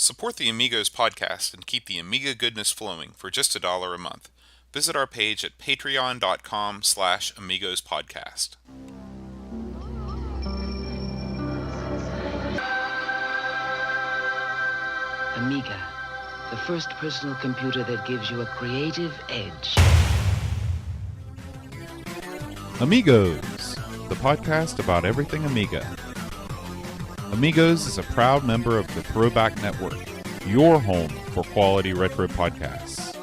Support the Amigos podcast and keep the Amiga goodness flowing for just $1 a month. Visit our page at patreon.com/AmigosPodcast. Amiga, the first personal computer that gives you a creative edge. Amigos, the podcast about everything Amiga. Amigos is a proud member of the Throwback Network, your home for quality retro podcasts.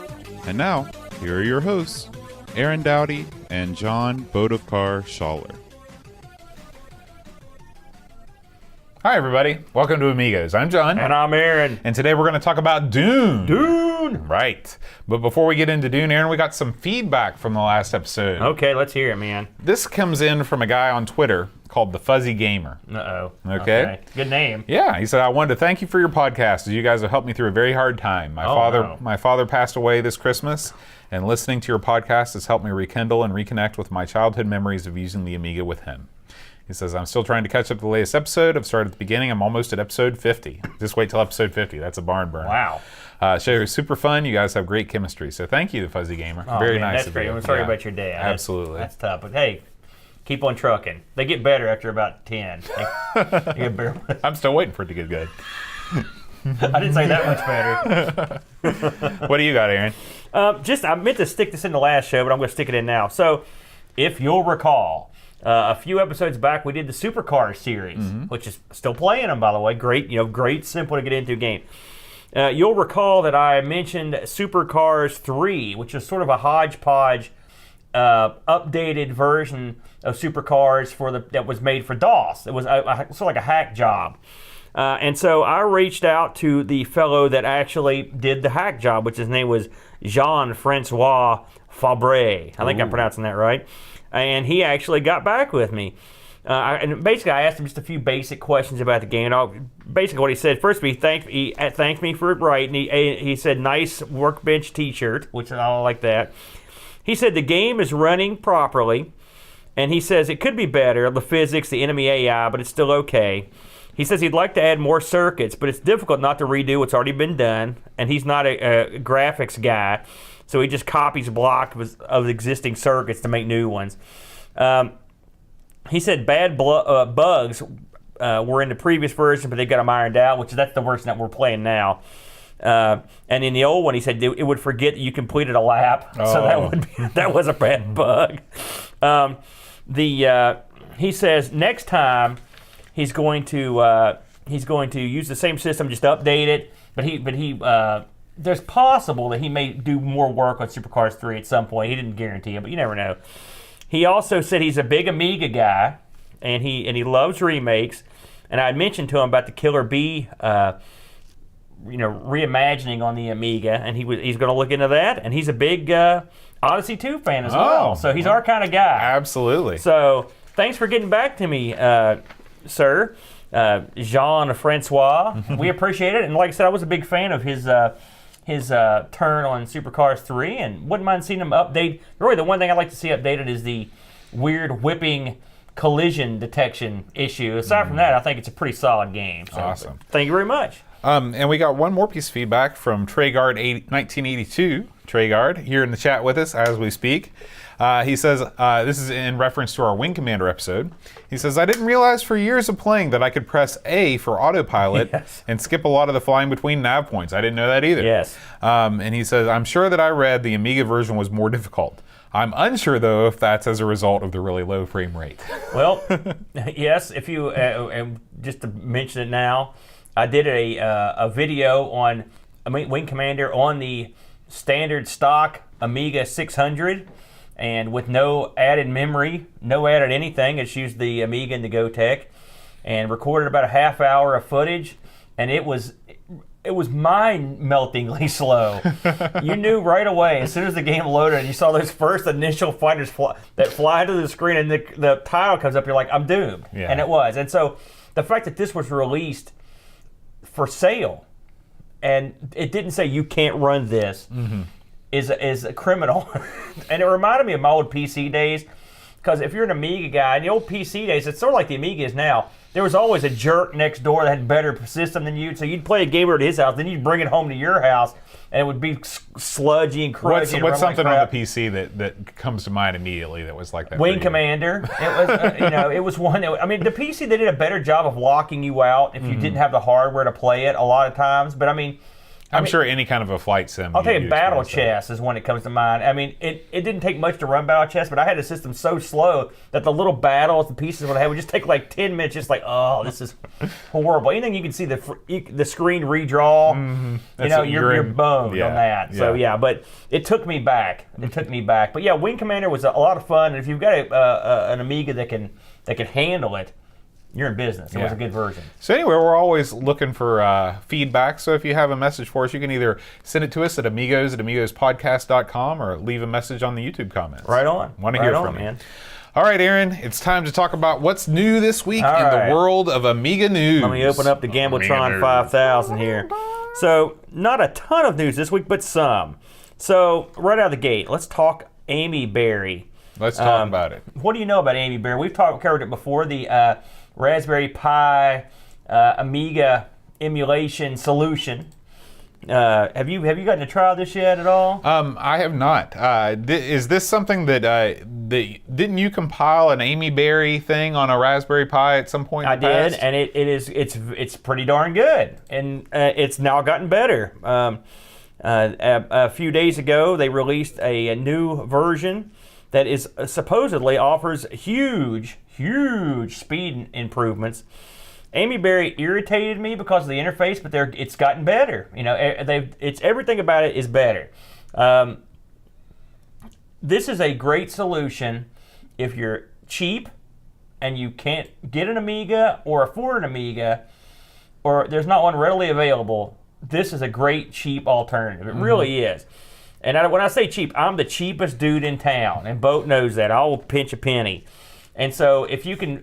And now, here are your hosts, Aaron Dowdy and John Bodovkar Schaller. Hi, everybody. Welcome to Amigos. I'm John. And I'm Aaron. And today we're going to talk about Dune. Dune! Right. But before we get into Dune, Aaron, we got some feedback from the last episode. Okay, let's hear it, man. This comes in from a guy on Twitter called The Fuzzy Gamer. Uh-oh. Okay. Good name. Yeah, he said, I wanted to thank you for your podcast, as you guys have helped me through a very hard time. My father passed away this Christmas, and listening to your podcast has helped me rekindle and reconnect with my childhood memories of using the Amiga with him. He says, I'm still trying to catch up to the latest episode. I've started at the beginning. I'm almost at episode 50. Just wait till episode 50. That's a barn burner. Wow. Show is super fun. You guys have great chemistry. So thank you, The Fuzzy Gamer. Very nice That's of great. you. I'm sorry about your dad. Absolutely. That's tough. But hey, keep on trucking. They get better after about 10. They get better. I'm still waiting for it to get good. I didn't say that much better. What do you got, Aaron? I meant to stick this in the last show, but I'm going to stick it in now. So, if you'll recall, a few episodes back, we did the Supercars series, which is still playing them, by the way. Great, simple to get into game. You'll recall that I mentioned Supercars 3, which is sort of a hodgepodge, updated version of Supercars that was made for DOS. It was sort of like a hack job. And so I reached out to the fellow that actually did the hack job, which his name was Jean-Francois Fabre. I think I'm pronouncing that right. And he actually got back with me. And basically, I asked him just a few basic questions about the game. Basically, what he said, first, he thanked me for it right. And he said, nice workbench t-shirt, which I like that. He said the game is running properly. And he says it could be better, the physics, the enemy AI, but it's still okay. He says he'd like to add more circuits, but it's difficult not to redo what's already been done. And he's not a graphics guy. So he just copies blocks of existing circuits to make new ones. He said bad bugs were in the previous version, but they've got them ironed out, that's the version that we're playing now. And in the old one, he said it would forget that you completed a lap, so that was a bad bug. He says next time he's going to use the same system, just update it. But he there's possible that he may do more work on Supercars 3 at some point. He didn't guarantee it, but you never know. He also said he's a big Amiga guy, and he loves remakes. And I mentioned to him about the Killer Bee, reimagining on the Amiga, and he's going to look into that. And he's a big Odyssey 2 fan as well, so he's our kind of guy. Absolutely. So thanks for getting back to me, sir, Jean-Francois. We appreciate it. And like I said, I was a big fan of his turn on Supercars 3, and wouldn't mind seeing him update. Really, the one thing I'd like to see updated is the weird whipping collision detection issue. Aside from that, I think it's a pretty solid game. So, awesome. Thank you very much. And we got one more piece of feedback from Treyguard 1982. Treyguard here in the chat with us as we speak. He says, this is in reference to our Wing Commander episode. He says, I didn't realize for years of playing that I could press A for autopilot and skip a lot of the flying between nav points. I didn't know that either. Yes. And he says, I'm sure that I read the Amiga version was more difficult. I'm unsure, though, if that's as a result of the really low frame rate. Well, yes, if you, and just to mention it now, I did a video on Wing Commander on the standard stock Amiga 600, and with no added memory, no added anything. It's used the Amiga and the GoTech, and recorded about a half hour of footage, and it was mind-meltingly slow. You knew right away, as soon as the game loaded and you saw those first initial fighters that fly to the screen and the title comes up, you're like, I'm doomed. Yeah. And it was. And so the fact that this was released for sale, and it didn't say you can't run this, is a criminal. And it reminded me of my old PC days, because if you're an Amiga guy, in the old PC days, it's sort of like the Amiga is now. there was always a jerk next door that had better system than you. So you'd play a game over at his house, then you'd bring it home to your house, and it would be sludgy and crudgy. What's something on the PC that comes to mind immediately that was like that? Wing Commander. It was, it was one. I mean, the PC, they did a better job of locking you out if you didn't have the hardware to play it a lot of times. But I mean, I'm sure any kind of a flight sim. I'll tell you, Battle Chess is one that comes to mind. I mean, it didn't take much to run Battle Chess, but I had a system so slow that the little battles, the pieces what I had, would just take like 10 minutes, just like, oh, this is horrible. Anything you can see the screen redraw, you're boned on that. So yeah, but it took me back. But yeah, Wing Commander was a lot of fun, and if you've got an Amiga that can handle it, you're in business. It was a good version. So anyway, we're always looking for feedback. So if you have a message for us, you can either send it to us at amigospodcast.com or leave a message on the YouTube comments. Right on. Want to hear from you. Man. All right, Aaron, it's time to talk about what's new this week in the world of Amiga news. Let me open up the Gambletron 5000 here. So not a ton of news this week, but some. So right out of the gate, let's talk Amy Berry. Let's talk about it. What do you know about Amy Berry? We've covered it before. The Raspberry Pi Amiga emulation solution. Have you gotten to try this yet at all? I have not. Is this something that didn't you compile an Amy Berry thing on a Raspberry Pi at some point? I did, and it's pretty darn good, and it's now gotten better. A few days ago, they released a new version that is supposedly offers huge speed improvements. Amy Berry irritated me because of the interface, but it's gotten better. It's everything about it is better. This is a great solution if you're cheap and you can't get an Amiga or afford an Amiga, or there's not one readily available. This is a great cheap alternative. It really is. And when I say cheap, I'm the cheapest dude in town, and Boat knows that. I will pinch a penny. And so if you can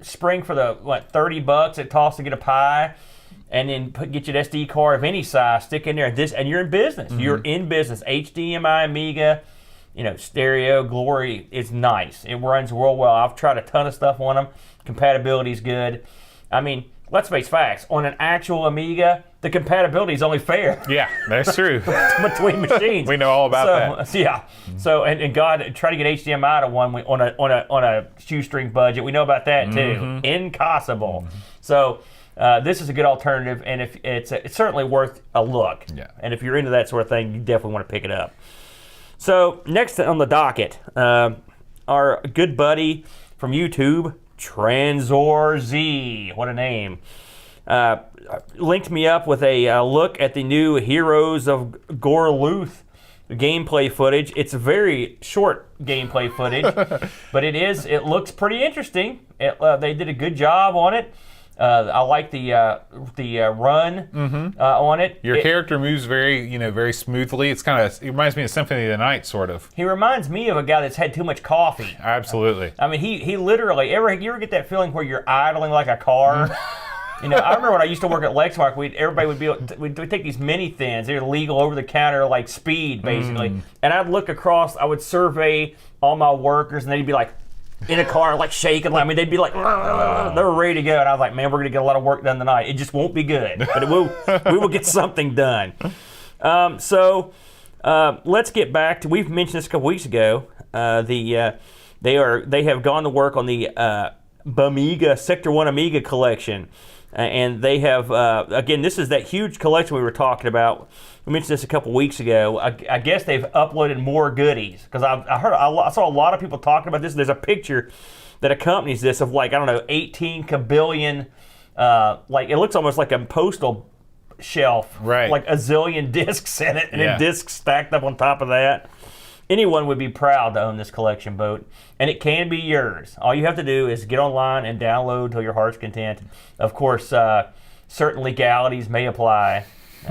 spring for the, $30 it costs to get a Pi, and then get you an SD card of any size, stick in there, and you're in business. You're in business. HDMI Amiga, stereo, glory is nice. It runs real well. I've tried a ton of stuff on them. Compatibility's good. I mean, let's face facts. On an actual Amiga, the compatibility is only fair. Yeah, that's true. Between machines. We know all about that. Yeah. So, and God, try to get HDMI to one on a shoestring budget. We know about that too. Impossible. So, this is a good alternative, and if it's certainly worth a look. Yeah. And if you're into that sort of thing, you definitely want to pick it up. So, next on the docket, our good buddy from YouTube, Transor Z. What a name. Linked me up with a look at the new Heroes of Gorluth gameplay footage. It's very short gameplay footage, but it looks pretty interesting. They did a good job on it. I like the run on it. Your character moves very smoothly. It reminds me of Symphony of the Night, sort of. He reminds me of a guy that's had too much coffee. Absolutely. I mean, he literally, you ever get that feeling where you're idling like a car? I remember when I used to work at Lexmark, we'd take these mini thins. They're legal over the counter, like speed, basically. And I'd look across, I would survey all my workers, and they'd be like, in a car, like shaking. I mean, they'd be like, they were ready to go. And I was like, man, we're going to get a lot of work done tonight. It just won't be good, but we will get something done. So let's get back to, we've mentioned this a couple weeks ago. They have gone to work on the Bamiga, Sector 1 Amiga collection. And they have, again, this is that huge collection we were talking about. We mentioned this a couple weeks ago. I guess they've uploaded more goodies, because I saw a lot of people talking about this. There's a picture that accompanies this of 18 kabillion, it looks almost like a postal shelf, right? Like a zillion discs in it, and then discs stacked up on top of that. Anyone would be proud to own this collection, Boat, and it can be yours. All you have to do is get online and download till your heart's content. Of course, certain legalities may apply,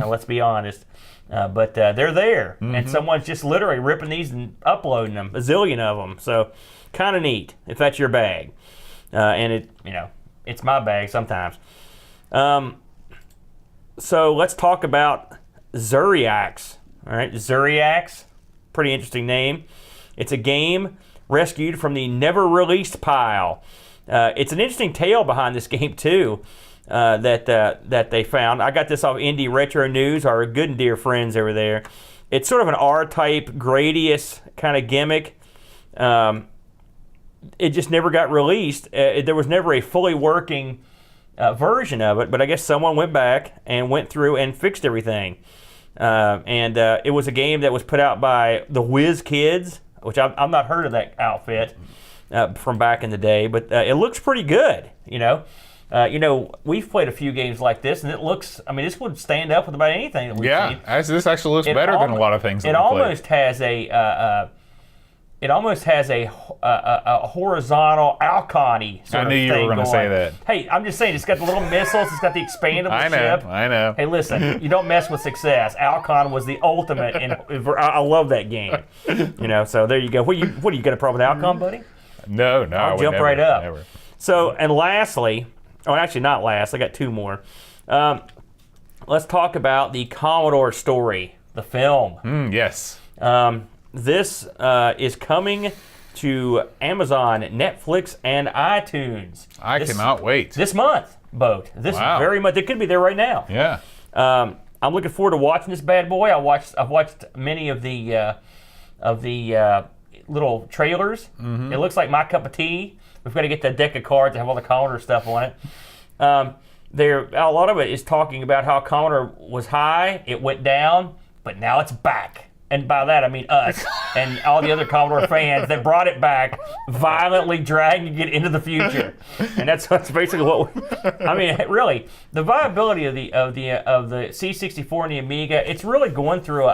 let's be honest, but they're there, and someone's just literally ripping these and uploading them, a zillion of them, so kind of neat if that's your bag. And it's my bag sometimes. So let's talk about Zuri-Axe. All right, Zuri-Axe. Pretty interesting name. It's a game rescued from the never-released pile. It's an interesting tale behind this game too. That they found. I got this off Indie Retro News, our good and dear friends over there. It's sort of an R-type Gradius kind of gimmick. It just never got released. There was never a fully working version of it, but I guess someone went back and went through and fixed everything. And it was a game that was put out by the Whiz Kids, which I've not heard of that outfit from back in the day, but it looks pretty good, we've played a few games like this, and it looks, this would stand up with about anything that we've seen. Yeah, this actually looks better than a lot of things that we played. It almost has a horizontal Alcon-y sort of thing. I knew you were going to say that. Hey, I'm just saying, it's got the little missiles, it's got the expandable ship. I know. Hey, listen, you don't mess with success. Alcon was the ultimate, and I love that game. So there you go. What do you got a problem with Alcon, buddy? No, I'll jump right up. Never. So, and lastly, actually not last, I got two more. Let's talk about the Commodore story, the film. Yes. This is coming to Amazon, Netflix, and iTunes. I cannot wait. This month, both. Very much. It could be there right now. Yeah. I'm looking forward to watching this bad boy. I've watched many of the little trailers. It looks like my cup of tea. We've got to get the deck of cards that have all the Commodore stuff on it. A lot of it is talking about how Commodore was high, it went down, but now it's back. And by that I mean us and all the other Commodore fans that brought it back, violently dragging it into the future. And that's basically really, the viability of the C64 and the Amiga, it's really going through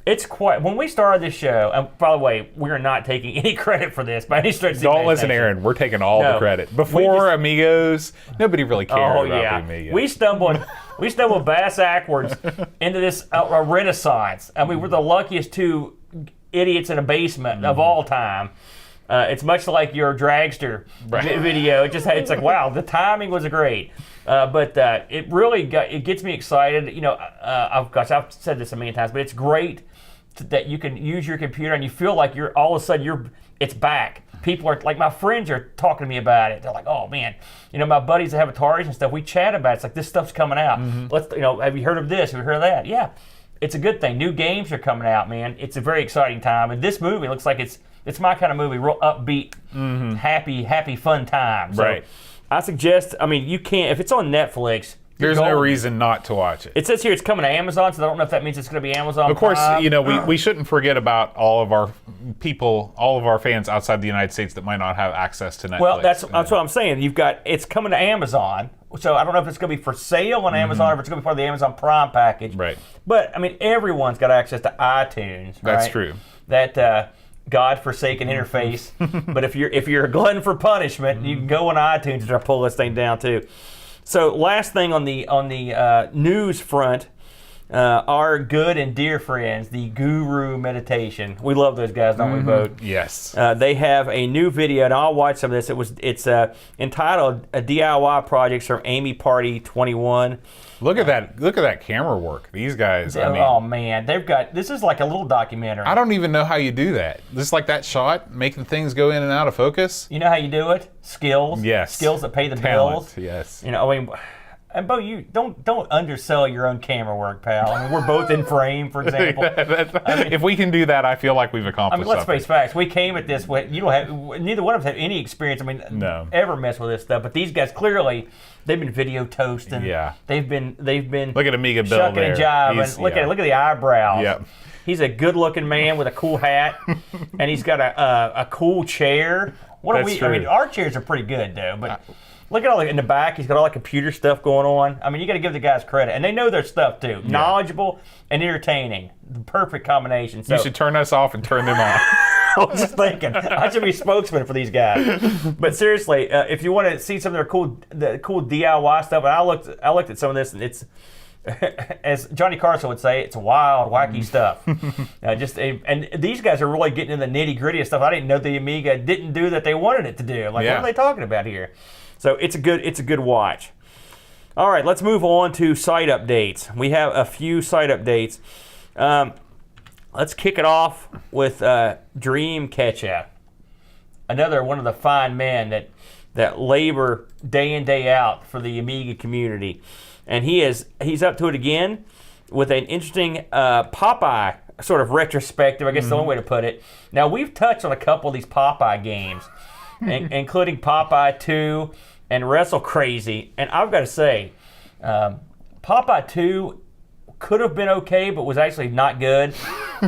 it's quite. When we started this show, and by the way, we are not taking any credit for this by any stretch of the Don't listen, Aaron. We're taking all the credit. Before Amigos, nobody really cared about the Amiga. We stumbled bass backwards into this renaissance. We're the luckiest two idiots in a basement of all time. It's much like your Dragster video. It's like, wow, the timing was great. But it really gets me excited. I've said this a million times, but it's great that you can use your computer and you feel like you're all of a sudden it's back. People are like, my friends are talking to me about it. They're like, oh man, my buddies that have Ataris and stuff, we chat about it. It's like, this stuff's coming out. Let's, have you heard of this? Have you heard of that? Yeah, it's a good thing. New games are coming out, man. It's a very exciting time. And this movie looks like it's my kind of movie, real upbeat, happy, fun time. So right. I suggest, you can't, if it's on Netflix, there's no reason not to watch it. It says here it's coming to Amazon, so I don't know if that means it's going to be Amazon Of course, Prime. we shouldn't forget about all of our people, all of our fans outside the United States that might not have access to Netflix. Well, that's what I'm saying. It's coming to Amazon, so I don't know if it's going to be for sale on Amazon or if it's going to be part of the Amazon Prime package. Right. But, everyone's got access to iTunes. That's right? true. That God-forsaken interface. But if you're a glutton for punishment, you can go on iTunes and try to pull this thing down too. So last thing on the news front, our good and dear friends, the Guru Meditation. We love those guys, don't we, Boat? Yes. They have a new video, and I'll watch some of this. It's entitled "DIY Projects from Amy Party 21." Look at that! Look at that camera work. These guys. Oh man, this is like a little documentary. I don't even know how you do that. Just like that shot, making things go in and out of focus. You know how you do it? Skills. Yes. Skills that pay the Talent, bills. Yes. And Bo, you don't undersell your own camera work, pal. We're both in frame, for example. If we can do that, I feel like we've accomplished let's something. face facts. We came at this way. Neither one of us have any experience. No. Ever mess with this stuff. But these guys clearly, they've been video toasting. Yeah. They've been. Look at Amiga Bill shucking there. and jiving. Look at the eyebrows. Yep. He's a good-looking man with a cool hat, and he's got a cool chair. That's true. Our chairs are pretty good though, but. Look at all in the back. He's got all that computer stuff going on. You got to give the guys credit, and they know their stuff too. Yeah. Knowledgeable and entertaining, the perfect combination. So, you should turn us off and turn them on. I was just thinking, I should be spokesman for these guys. But seriously, if you want to see some of their cool DIY stuff, and I looked at some of this, and it's, as Johnny Carson would say, it's wild, wacky stuff. And these guys are really getting in the nitty gritty of stuff I didn't know the Amiga didn't do that they wanted it to do. What are they talking about here? So it's a good watch. All right, let's move on to site updates. We have a few site updates. Let's kick it off with Dream Catch-Up. another one of the fine men that labor day in, day out for the Amiga community. And he's up to it again with an interesting Popeye sort of retrospective, I guess the only way to put it. Now, we've touched on a couple of these Popeye games, including Popeye 2 and Wrestle Crazy. And I've got to say, Popeye 2 could have been okay, but was actually not good.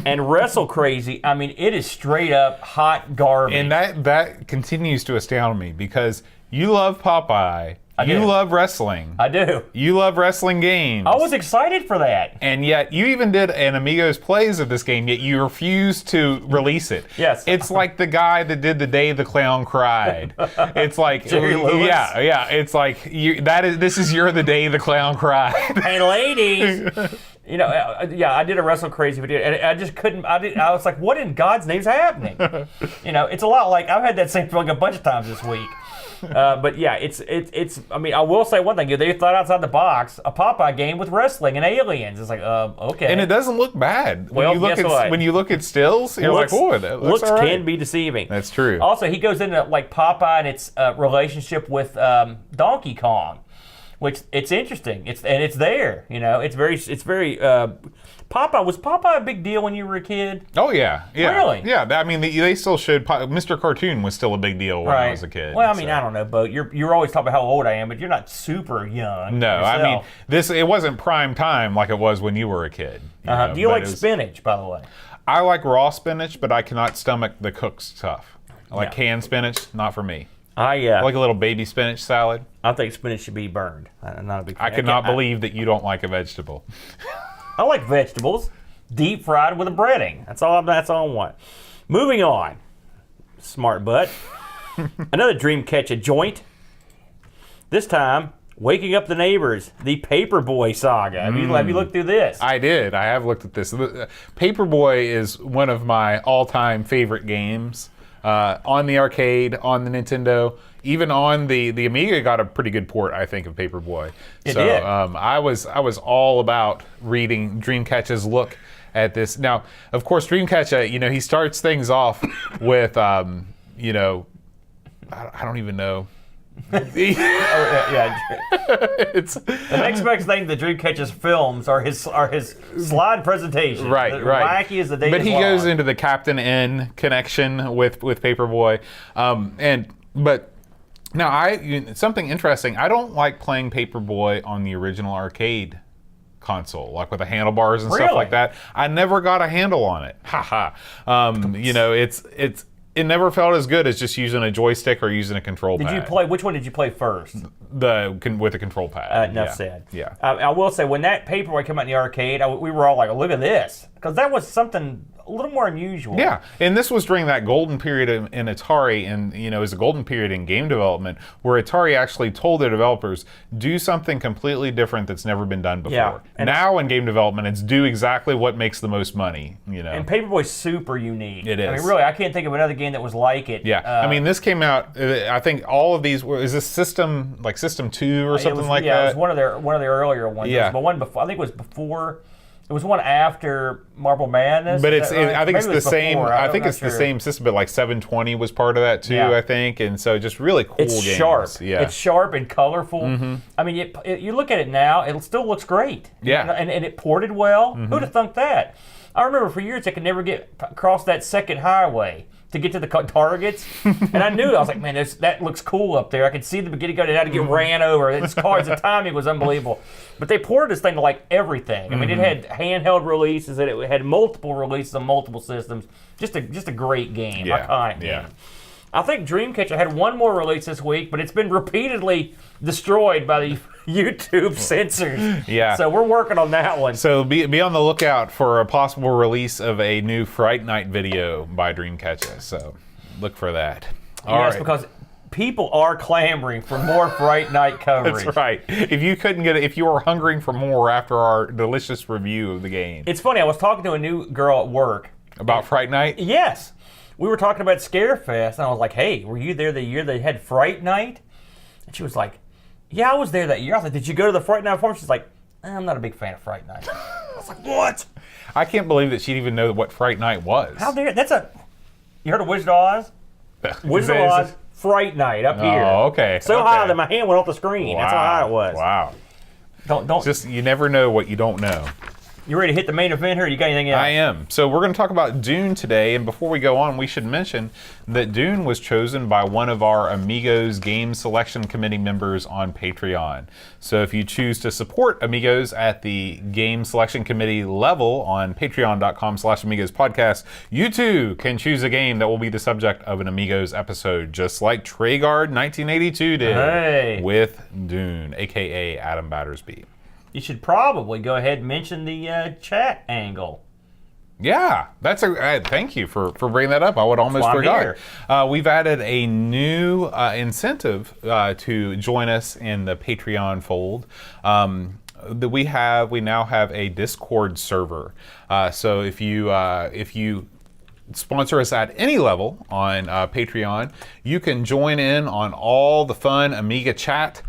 And Wrestle Crazy, I mean, it is straight up hot garbage. And that continues to astound me because you love Popeye. do. You love wrestling. I do. You love wrestling games. I was excited for that. And yet, you even did an Amigos plays of this game, yet you refused to release it. Yes. It's like the guy that did The Day the Clown Cried. It's like, Jerry Lewis? Yeah. It's like, this is your The Day the Clown Cried. Hey, ladies. You know, I did a Wrestle Crazy video, and I just couldn't. I was like, what in God's name's happening? You know, it's a lot like I've had that same feeling a bunch of times this week. But yeah, it's. I mean, I will say one thing. They thought outside the box a Popeye game with wrestling and aliens. It's like, okay. And it doesn't look bad. Well, guess what? When you look at stills, you're like, oh, it looks all right. Can be deceiving. That's true. Also, he goes into like Popeye and its relationship with Donkey Kong, which it's interesting. It's there. You know, it's very. Popeye, was Popeye a big deal when you were a kid? Oh yeah. Really? Yeah. I mean, they still showed Mr. Cartoon was still a big deal when I was a kid. Well, I mean, I don't know, Bo. You're always talking about how old I am, but you're not super young. No, yourself. I mean, it wasn't prime time like it was when you were a kid. Do you like spinach, by the way? I like raw spinach, but I cannot stomach the cooked stuff. I like canned spinach, not for me. I like a little baby spinach salad. I think spinach should be burned. I'm not a big fan. I could not believe that you don't like a vegetable. I like vegetables, deep fried with a breading. That's all I want. Moving on. Smart butt. Another dream catch a joint. This time, Waking Up the Neighbors, the Paperboy saga. Have you looked through this? I did. I have looked at this. Paperboy is one of my all-time favorite games. On the arcade, on the Nintendo, even on the Amiga got a pretty good port, I think, of Paperboy. It did. I was all about reading Dreamcatch's look at this. Now, of course, Dreamcatch, he starts things off with, I don't even know. It's the next best thing the Dreamcatch's films are his slide presentation. Right. Wacky is the day. But he goes into the Captain N connection with Paperboy, but now something interesting. I don't like playing Paperboy on the original arcade console, like with the handlebars and stuff like that. I never got a handle on it. It never felt as good as just using a joystick or using a control pad. Which one did you play first? With the control pad. Enough said. Yeah. I will say, when that Paperboy came out in the arcade, we were all like, look at this. Because that was something a little more unusual. Yeah, and this was during that golden period in Atari, and it was a golden period in game development where Atari actually told their developers, do something completely different that's never been done before. Yeah. And now in game development, it's do exactly what makes the most money. And Paperboy's super unique. It is. I mean, really, I can't think of another game that was like it. Yeah, this came out. I think all of these is this System 2 or something like that. Yeah, it was one of their earlier ones. Yeah, but one before. I think it was before. It was one after Marble Madness. But I think it's the same. I think it's the same system, but like 720 was part of that too. Yeah. I think, and so just really cool games. It's sharp. Yeah, it's sharp and colorful. Mm-hmm. I mean, you look at it now, it still looks great. Yeah, and it ported well. Mm-hmm. Who'd have thunk that? I remember for years I could never get across that second highway to get to the targets, and I knew, I was like, man, that looks cool up there. I could see the beginning going, it had to get ran over. This car's the timing was unbelievable. But they ported this thing to like everything. I mean, it had handheld releases, and it had multiple releases on multiple systems. Just a great game, iconic game. I think Dreamcatcher had one more release this week, but it's been repeatedly destroyed by the YouTube censors. Yeah. So we're working on that one. So be on the lookout for a possible release of a new Fright Night video by Dreamcatcher. So look for that. Yes, because people are clamoring for more Fright Night coverage. That's right. If you were hungering for more after our delicious review of the game. It's funny, I was talking to a new girl at work. About Fright Night? Yes. We were talking about Scarefest, and I was like, hey, were you there the year they had Fright Night? And she was like, yeah, I was there that year. I was like, did you go to the Fright Night performance? She's like, I'm not a big fan of Fright Night. I was like, what? I can't believe that she'd even know what Fright Night was. How dare, you heard of Wizard of Oz? Wizard of Oz, Fright Night up here. Oh, okay. So high that my hand went off the screen. Wow. That's how high it was. Wow. Don't. Just, you never know what you don't know. You ready to hit the main event here? You got anything else? I am. So we're going to talk about Dune today, and before we go on, we should mention that Dune was chosen by one of our Amigos Game Selection Committee members on Patreon. So if you choose to support Amigos at the Game Selection Committee level on patreon.com/Amigos podcast, you too can choose a game that will be the subject of an Amigos episode, just like Treyguard 1982 did with Dune, aka Adam Battersby. You should probably go ahead and mention the chat angle. Yeah, that's thank you for bringing that up. I would almost forgot. We've added a new incentive to join us in the Patreon fold. We now have a Discord server. So if you sponsor us at any level on Patreon, you can join in on all the fun Amiga chat.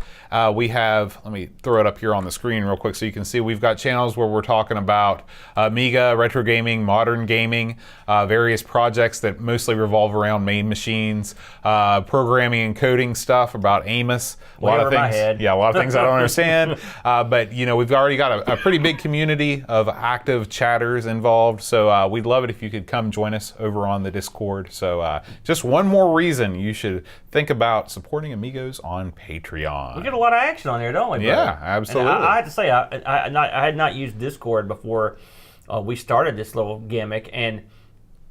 We have, let me throw it up here on the screen real quick so you can see, we've got channels where we're talking about Amiga, retro gaming, modern gaming, various projects that mostly revolve around main machines, programming and coding stuff about Amos. A lot of things, yeah, a lot of things I don't understand. But you know, we've already got a pretty big community of active chatters involved. So we'd love it if you could come join us over on the Discord. So just one more reason you should think about supporting Amigos on Patreon. We get a lot of action on there, don't we? Brother? Yeah, absolutely. And I have to say, I had not used Discord before we started this little gimmick, and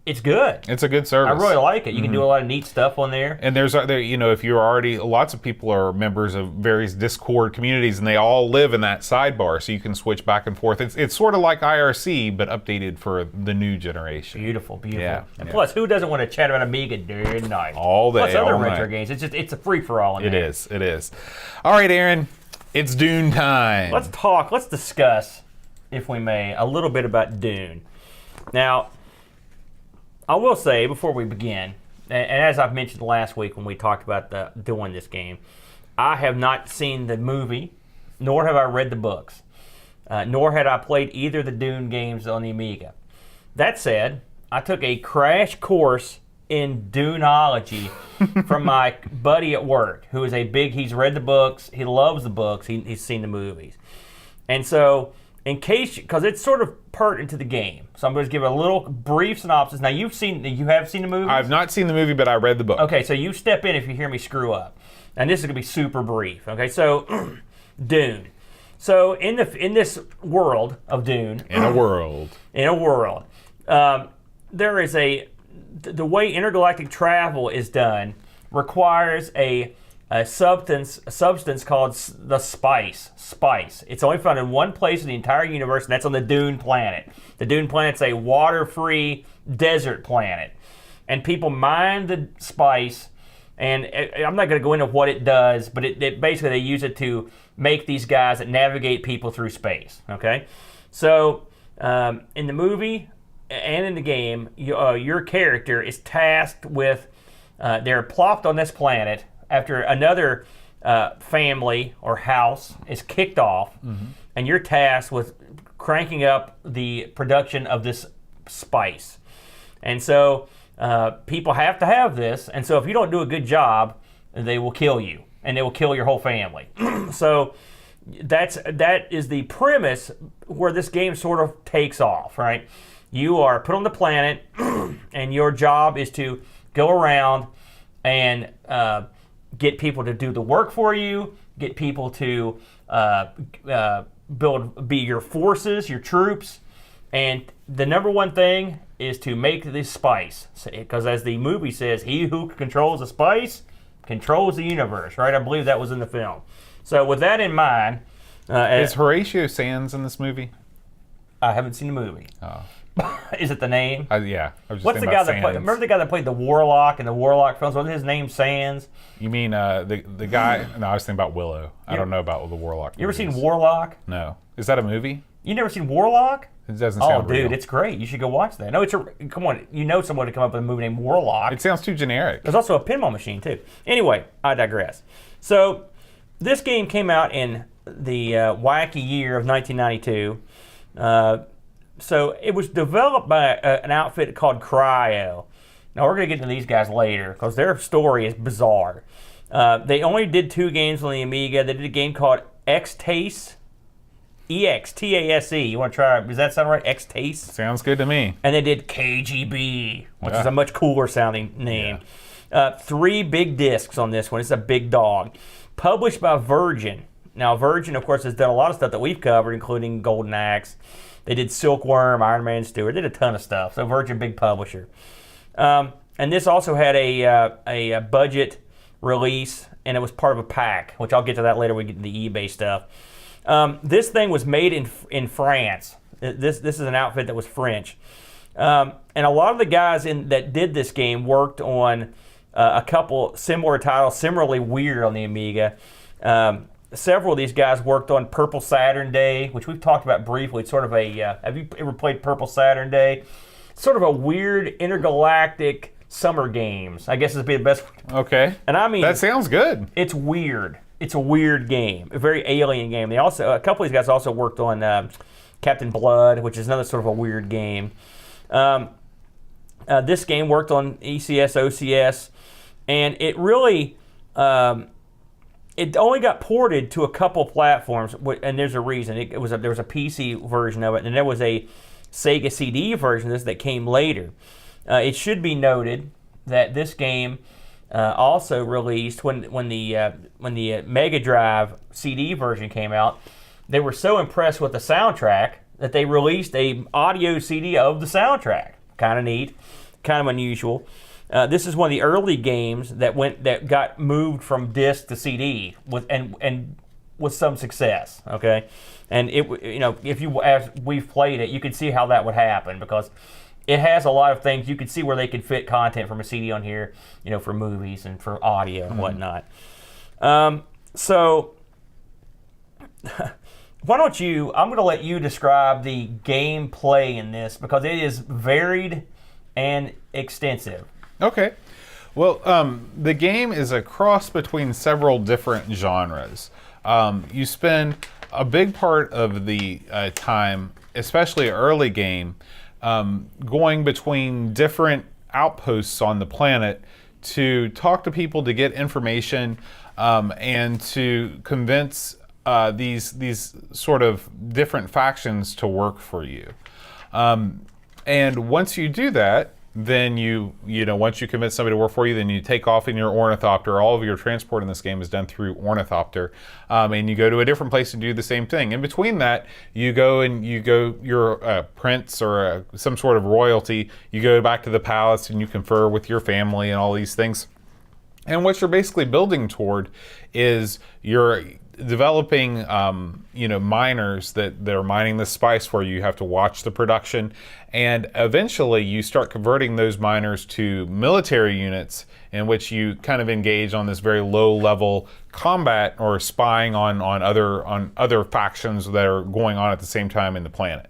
it's good. It's a good service. I really like it. You can do a lot of neat stuff on there. And there's, you know, if you're already, lots of people are members of various Discord communities, and they all live in that sidebar, so you can switch back and forth. It's sort of like IRC, but updated for the new generation. Beautiful, beautiful. Yeah, and plus, who doesn't want to chat about Amiga day and night? All day, plus other all retro night. games. It's a free for all in there. It is. All right, Aaron, it's Dune time. Let's discuss, if we may, a little bit about Dune. Now, I will say before we begin, and as I've mentioned last week when we talked about doing this game, I have not seen the movie, nor have I read the books, nor had I played either of the Dune games on the Amiga. That said, I took a crash course in Duneology from my buddy at work, who is he's read the books, he loves the books, he's seen the movies. And so, in case, because it's sort of pertinent to the game, so I'm going to give a little brief synopsis. Now, you have seen the movie? I've not seen the movie, but I read the book. Okay, so you step in if you hear me screw up. And this is going to be super brief. Okay, so Dune. So in this world of Dune, there is the way intergalactic travel is done requires a substance called the spice. It's only found in one place in the entire universe, and that's on the Dune planet. The Dune planet's a water-free desert planet. And people mine the spice, and I'm not going to go into what it does, but it basically they use it to make these guys that navigate people through space. Okay? So, in the movie and in the game, your character is tasked with, they're plopped on this planet after another family or house is kicked off, and you're tasked with cranking up the production of this spice. And so people have to have this, and so if you don't do a good job, they will kill you, and they will kill your whole family. So that is the premise where this game sort of takes off, right? You are put on the planet, and your job is to go around and get people to do the work for you, get people to be your forces, your troops, and the number one thing is to make this spice. Because as the movie says, he who controls the spice controls the universe, right? I believe that was in the film. So with that in mind... is Horatio Sands in this movie? I haven't seen the movie. Oh. Is it the name? Yeah. I was just What's the guy that played? Remember the guy that played the Warlock in the Warlock films? Wasn't his name Sands? You mean the guy? No, I was thinking about Willow. I don't know about the Warlock. You ever seen Warlock? No. Is that a movie? You never seen Warlock? It doesn't sound real. Dude, it's great. You should go watch that. No, come on. You know someone to come up with a movie named Warlock. It sounds too generic. There's also a pinball machine too. Anyway, I digress. So this game came out in the wacky year of 1992. So it was developed by an outfit called Cryo. Now, we're going to get into these guys later because their story is bizarre. They only did 2 games on the Amiga. They did a game called X-Tace. E-X-T-A-S-E. You want to try? Does that sound right? X-Tace? Sounds good to me. And they did KGB, which is a much cooler sounding name. 3 big discs on this one. It's a big dog. Published by Virgin. Now, Virgin, of course, has done a lot of stuff that we've covered, including Golden Axe. They did Silkworm, Iron Man Stewart. They did a ton of stuff. So Virgin, big publisher. And this also had a budget release, and it was part of a pack, which I'll get to that later when we get to the eBay stuff. This thing was made in France. This is an outfit that was French. And a lot of the guys that did this game worked on a couple similar titles, similarly weird on the Amiga. Several of these guys worked on Purple Saturn Day, which we've talked about briefly. It's sort of a, have you ever played Purple Saturn Day? It's sort of a weird intergalactic summer games, I guess would be the best. Okay. And I mean, that sounds good. It's weird. It's a weird game, a very alien game. They also, a couple of these guys also worked on Captain Blood, which is another sort of a weird game. This game worked on ECS, OCS, and it really, it only got ported to a couple platforms, and there's a reason. There was a PC version of it, and there was a Sega CD version of this that came later. It should be noted that this game also released when the Mega Drive CD version came out. They were so impressed with the soundtrack that they released a audio CD of the soundtrack. Kind of neat, kind of unusual. This is one of the early games that got moved from disc to CD with some success. Okay, and as we've played it, you can see how that would happen because it has a lot of things. You can see where they could fit content from a CD on here, for movies and for audio and whatnot. So why don't I'm going to let you describe the gameplay in this because it is varied and extensive. Okay. Well, the game is a cross between several different genres. You spend a big part of the time, especially early game, going between different outposts on the planet to talk to people to get information and to convince these sort of different factions to work for you. And once you do that, then once you convince somebody to work for you, then you take off in your ornithopter. All of your transport in this game is done through ornithopter, and you go to a different place to do the same thing. In between that, you're a prince or some sort of royalty. You go back to the palace and you confer with your family and all these things. And what you're basically building toward is you're developing miners that are mining the spice for you. You have to watch the production, and eventually you start converting those miners to military units in which you kind of engage on this very low level combat or spying on other factions that are going on at the same time in the planet.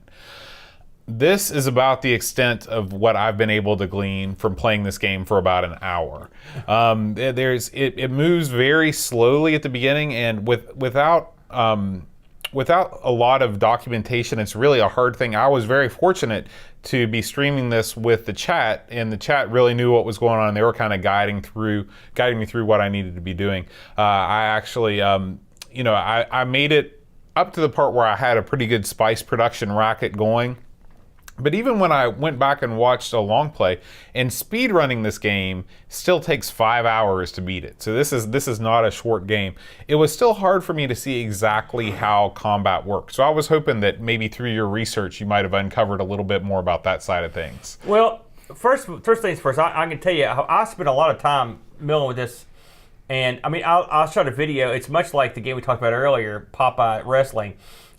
This is about the extent of what I've been able to glean from playing this game for about an hour. It moves very slowly at the beginning, and without a lot of documentation, it's really a hard thing. I was very fortunate to be streaming this with the chat, and the chat really knew what was going on. And they were kind of guiding me through what I needed to be doing. I actually, I made it up to the part where I had a pretty good spice production racket going. But even when I went back and watched a long play, and speed running this game still takes 5 hours to beat it. So this is not a short game. It was still hard for me to see exactly how combat worked. So I was hoping that maybe through your research you might have uncovered a little bit more about that side of things. Well, first things first, I can tell you, I spent a lot of time milling with this. And I mean, I'll shot a video. It's much like the game we talked about earlier, Popeye Wrestling.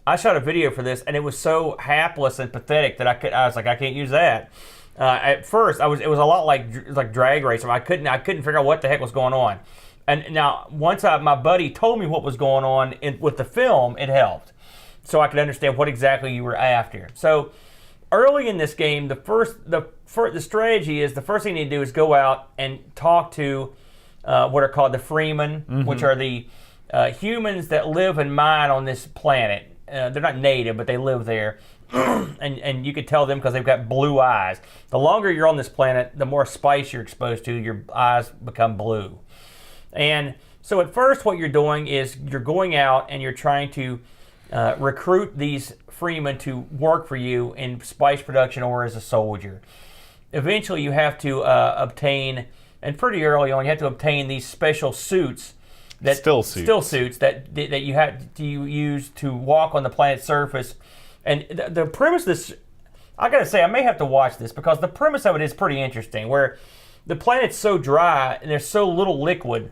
I shot a video for this, and it was so hapless and pathetic that I was like, I can't use that. At first, it was a lot like Drag Racer. I couldn't figure out what the heck was going on. And now, once my buddy told me what was going on with the film, it helped, so I could understand what exactly you were after. So early in this game, the strategy is the first thing you need to do is go out and talk to what are called the freemen, which are the humans that live and mine on this planet. They're not native, but they live there. and you could tell them because they've got blue eyes. The longer you're on this planet, the more spice you're exposed to, your eyes become blue. And so at first what you're doing is you're going out and you're trying to recruit these freemen to work for you in spice production or as a soldier. Eventually you have to obtain, and pretty early on, you have to obtain these special suits, still suits that you have to use to walk on the planet's surface. And the premise of this, I gotta say, I may have to watch this because the premise of it is pretty interesting, where the planet's so dry and there's so little liquid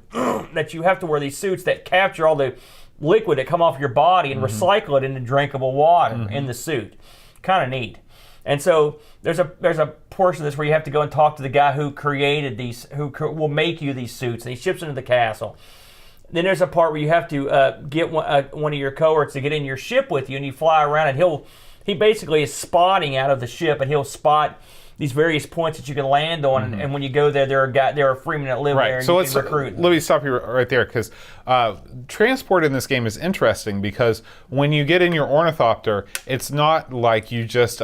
that you have to wear these suits that capture all the liquid that come off your body and recycle it into drinkable water in the suit. Kind of neat. And so there's a portion of this where you have to go and talk to the guy who created these, who will make you these suits, and he ships them to the castle. Then there's a part where you have to get one of your cohorts to get in your ship with you, and you fly around, and he basically is spotting out of the ship, and he'll spot these various points that you can land on, and when you go there, there are freemen that live there, and so you can recruit them. Let me stop you right there, because transport in this game is interesting, because when you get in your ornithopter, it's not like you just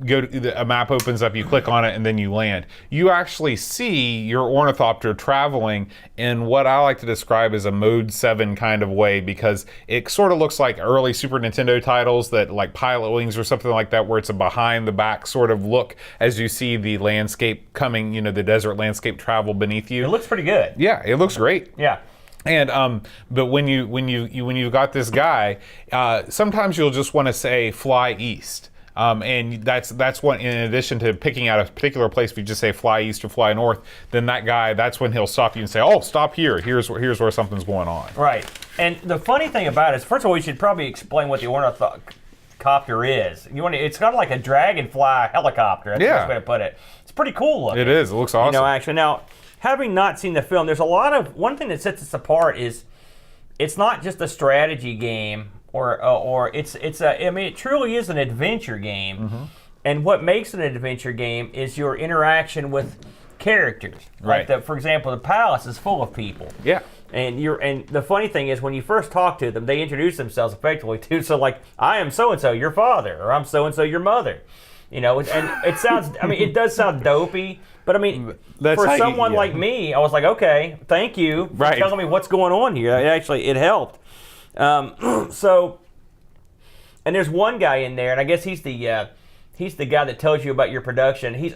go to, a map opens up, you click on it, and then you land. You actually see your ornithopter traveling in what I like to describe as a Mode 7 kind of way, because it sort of looks like early Super Nintendo titles that, like Pilot Wings or something like that, where it's a behind the back sort of look as you see the landscape coming, the desert landscape travel beneath you. It looks pretty good. Yeah, it looks great. Yeah. And but when you've got this guy, sometimes you'll just want to say fly east. And that's what, in addition to picking out a particular place, if you just say fly east or fly north, then that guy, that's when he'll stop you and say, oh, stop here. Here's where something's going on. Right. And the funny thing about it is, first of all, we should probably explain what the ornithopter is. It's kind of like a dragonfly helicopter. That's the best way to put it. It's pretty cool looking. It is. It looks awesome. Actually. Now, having not seen the film, there's one thing that sets us apart is it's not just a strategy game. It truly is an adventure game, and what makes it an adventure game is your interaction with characters. Right. For example, the palace is full of people. Yeah. And the funny thing is, when you first talk to them, they introduce themselves effectively too. So like, I am so and so your father, or I'm so and so your mother. And it sounds. I mean, it does sound dopey, but I mean, for someone like me, I was like, okay, thank you for telling me what's going on here. It helped. And there's one guy in there, and I guess he's the guy that tells you about your production.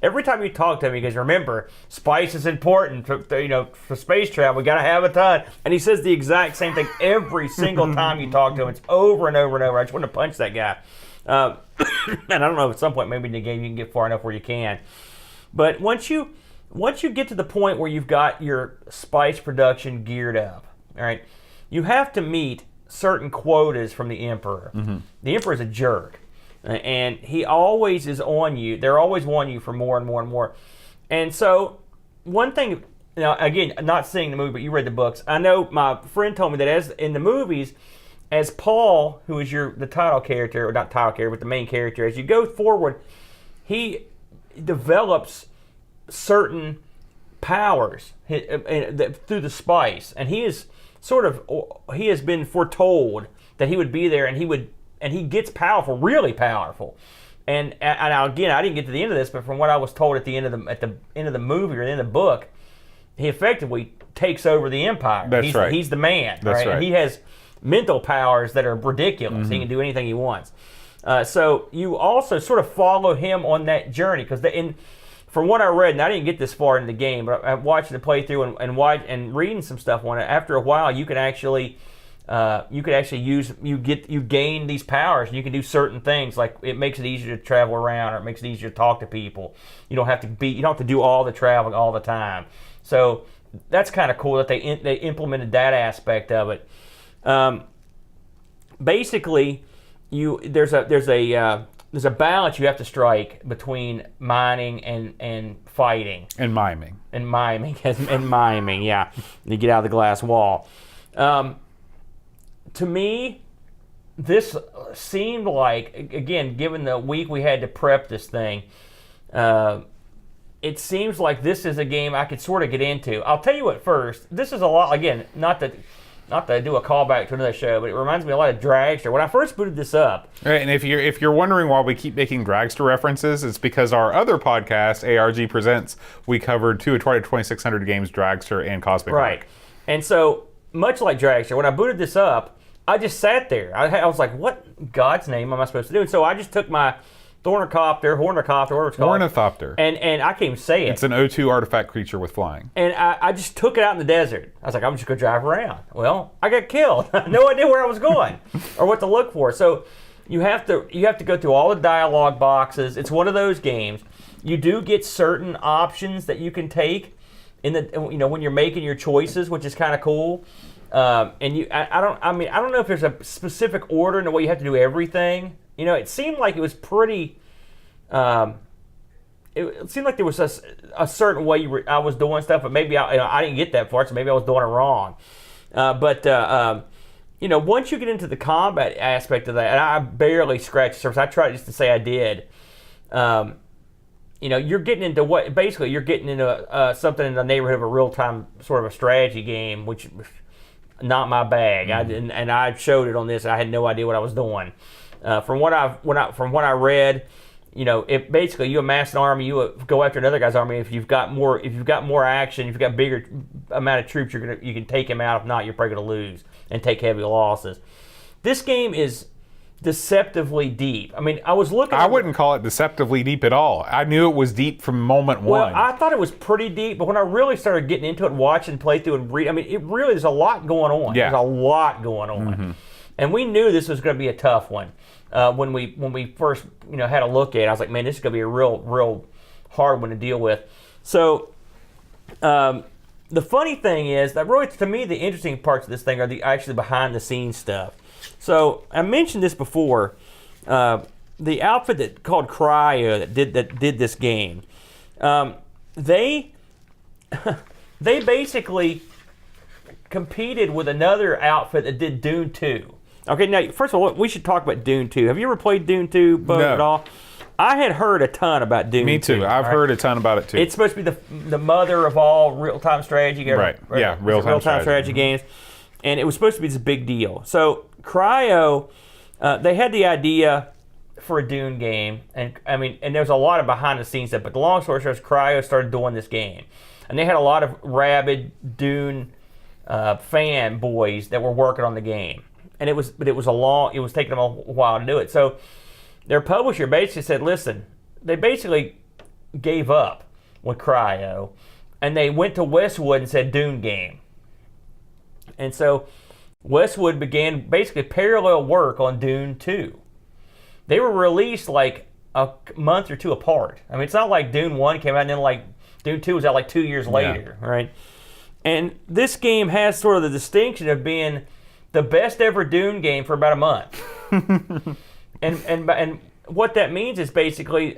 Every time you talk to him, he goes, "Remember, spice is important. For space travel, we got to have a ton." And he says the exact same thing every single time you talk to him. It's over and over and over. I just want to punch that guy. And I don't know. At some point, maybe in the game, you can get far enough where you can. But once you get to the point where you've got your spice production geared up, all right. You have to meet certain quotas from the Emperor. The Emperor is a jerk, and he always is on you. They're always on you for more and more and more. And so, one thing, again, not seeing the movie, but you read the books. I know my friend told me that as in the movies, as Paul, who is the title character, or not title character, but the main character, as you go forward, he develops certain powers through the spice, and he has been foretold that he would be there, and he gets powerful, really powerful. And again, I didn't get to the end of this, but from what I was told at the end of the movie or the end of the book, he effectively takes over the empire. That's right. He's the man. That's right. And he has mental powers that are ridiculous. He can do anything he wants. So you also sort of follow him on that journey, because from what I read, and I didn't get this far in the game, but I watched the playthrough and reading some stuff on it. After a while, you can actually gain these powers, and you can do certain things. Like, it makes it easier to travel around, or it makes it easier to talk to people. You don't have to do all the traveling all the time. So that's kind of cool that they implemented that aspect of it. Basically, there's a balance you have to strike between mining and fighting. And miming. And miming, yeah. You get out of the glass wall. To me, this seemed like, again, given the week we had to prep this thing, it seems like this is a game I could sort of get into. I'll tell you what first. This is a lot, again, not that not to do a callback to another show, but it reminds me a lot of Dragster. When I first booted this up, Right, and if you're wondering why we keep making Dragster references, it's because our other podcast, ARG Presents, we covered two Atari 2600 games, Dragster and Cosmic right? Arc. And so much like Dragster, when I booted this up, I just sat there. I was like, "What in God's name am I supposed to do?" And so I just took my Ornithopter, whatever it's called. Ornithopter. And I can't even say it. It's an O2 artifact creature with flying. And I just took it out in the desert. I was like, I'm just going to drive around. Well, I got killed. No idea where I was going or what to look for. So you have to go through all the dialogue boxes. It's one of those games. You do get certain options that you can take in the when you're making your choices, which is kind of cool. And I don't know if there's a specific order in the way you have to do everything. It seemed like it was pretty. It seemed like there was a certain way I was doing stuff, but maybe I didn't get that far, so maybe I was doing it wrong. Once you get into the combat aspect of that, and I barely scratched the surface. I tried just to say I did. You're getting into you're getting into something in the neighborhood of a real-time sort of a strategy game, which not my bag. Mm-hmm. I showed it on this. I had no idea what I was doing. From what I read, if basically you amass an army, you go after another guy's army. If you've got more action, if you've got bigger amount of troops, you can take him out. If not, you're probably going to lose and take heavy losses. This game is deceptively deep. I mean, I was looking. I wouldn't call it deceptively deep at all. I knew it was deep from moment one. Well, I thought it was pretty deep, but when I really started getting into it, watching, play through, and read, I mean, it really there's a lot going on. Yeah. There's a lot going on, mm-hmm. And we knew this was going to be a tough one. When we first had a look at it, I was like, man, this is going to be a real hard one to deal with. So the funny thing is that really, to me, the interesting parts of this thing are the actually behind the scenes stuff. So I mentioned this before. The outfit called Cryo that did this game, they basically competed with another outfit that did Dune 2. Okay, now, first of all, we should talk about Dune 2. Have you ever played Dune 2, Bo, No. at all? I had heard a ton about Dune 2. Me too. I've heard a ton about it, too. It's supposed to be the mother of all real-time strategy games. Right. Yeah, real-time strategy games. And it was supposed to be this big deal. So, Cryo, they had the idea for a Dune game. And there's a lot of behind-the-scenes stuff. But the long story short is Cryo started doing this game. And they had a lot of rabid Dune fanboys that were working on the game. And it was taking them a while to do it. So their publisher basically said, listen, they basically gave up with Cryo, and they went to Westwood and said Dune game. And so Westwood began basically parallel work on Dune 2. They were released like a month or two apart. I mean, it's not like Dune 1 came out and then like Dune 2 was out like 2 years later, right? And this game has sort of the distinction of being the best ever Dune game for about a month. and what that means is basically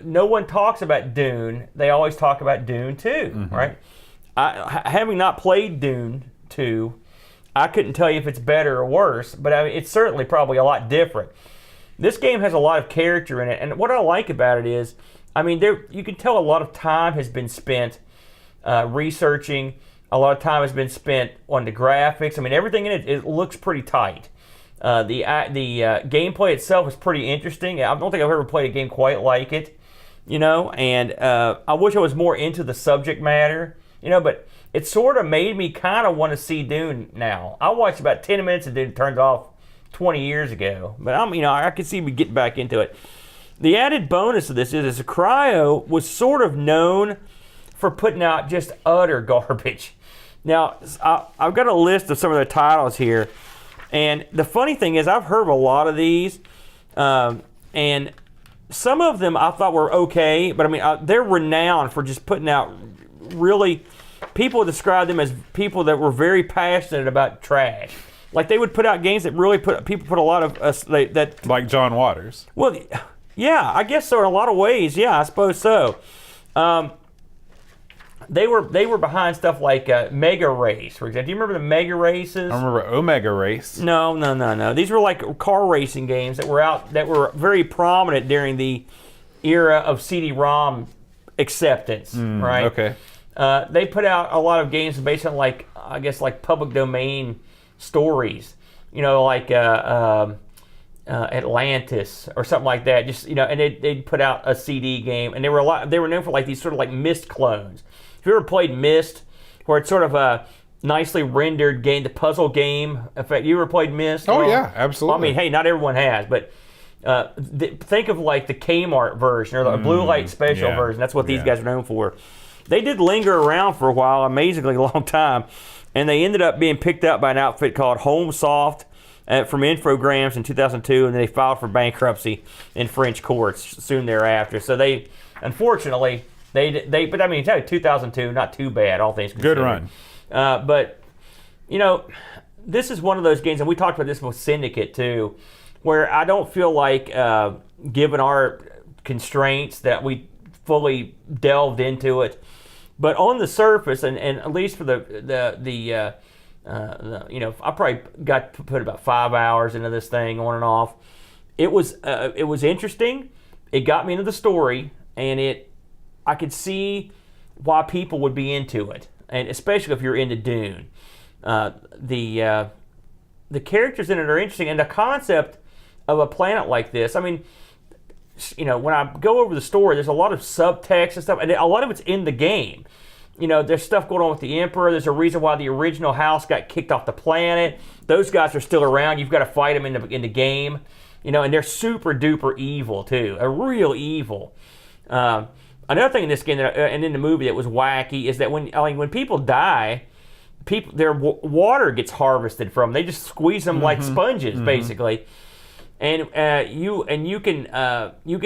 no one talks about Dune. They always talk about Dune 2, mm-hmm. right? Having not played Dune 2, I couldn't tell you if it's better or worse, but it's certainly probably a lot different. This game has a lot of character in it, and what I like about it is, you can tell a lot of time has been spent researching. A lot of time has been spent on the graphics. Everything in it looks pretty tight. The gameplay itself is pretty interesting. I don't think I've ever played a game quite like it, and I wish I was more into the subject matter, but it sort of made me kind of want to see Dune now. I watched about 10 minutes and Dune turned off 20 years ago, but I could see me getting back into it. The added bonus of this is Cryo was sort of known for putting out just utter garbage. Now, I've got a list of some of their titles here, and the funny thing is I've heard of a lot of these, and some of them I thought were okay, but they're renowned for just putting out really, people describe them as people that were very passionate about trash. Like they would put out games that really put a lot of, like John Waters. Well, yeah, I guess so in a lot of ways, yeah, I suppose so. They were behind stuff like Mega Race, for example. Do you remember the Mega Races? I remember Omega Race. No. These were like car racing games that were very prominent during the era of CD-ROM acceptance, right? Okay. They put out a lot of games based on like public domain stories, like Atlantis or something like that. Just and they'd put out a CD game, and they were known for like these sort of like Myst clones. If you ever played Myst, where it's sort of a nicely rendered game, the puzzle game effect. You ever played Myst? Oh yeah, absolutely. Well, I mean, hey, not everyone has, but think of like the Kmart version or the Blue Light Special version. That's what these guys are known for. They did linger around for a while, amazingly long time, and they ended up being picked up by an outfit called HomeSoft from Infogrames in 2002, and then they filed for bankruptcy in French courts soon thereafter. So they, unfortunately, but I mean, 2002, not too bad, all things considered. Good run. But, this is one of those games, and we talked about this with Syndicate too, where I don't feel like, given our constraints, that we fully delved into it. But on the surface, and at least for I probably got to put about 5 hours into this thing on and off. It was interesting. It got me into the story, and I could see why people would be into it, and especially if you're into Dune. The characters in it are interesting, and the concept of a planet like this. I mean, when I go over the story, there's a lot of subtext and stuff, and a lot of it's in the game. There's stuff going on with the Emperor. There's a reason why the original house got kicked off the planet. Those guys are still around. You've got to fight them in the game. And they're super duper evil too, a real evil. Another thing in this game and in the movie that was wacky is that when people die, their water gets harvested from. They just squeeze them like sponges, basically. And you get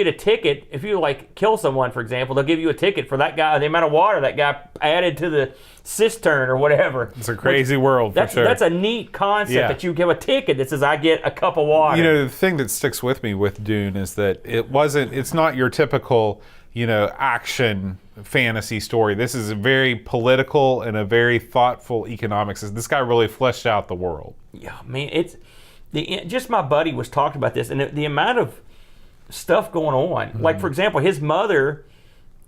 a ticket if you like kill someone, for example. They'll give you a ticket for that guy, the amount of water that guy added to the cistern or whatever. It's a crazy world, for sure. That's a neat concept that you give a ticket that says, I get a cup of water. The thing that sticks with me with Dune is that it's not your typical, action fantasy story. This is a very political and a very thoughtful economics. This guy really fleshed out the world. Yeah, man, just my buddy was talking about this, and the amount of stuff going on. Like, for example, his mother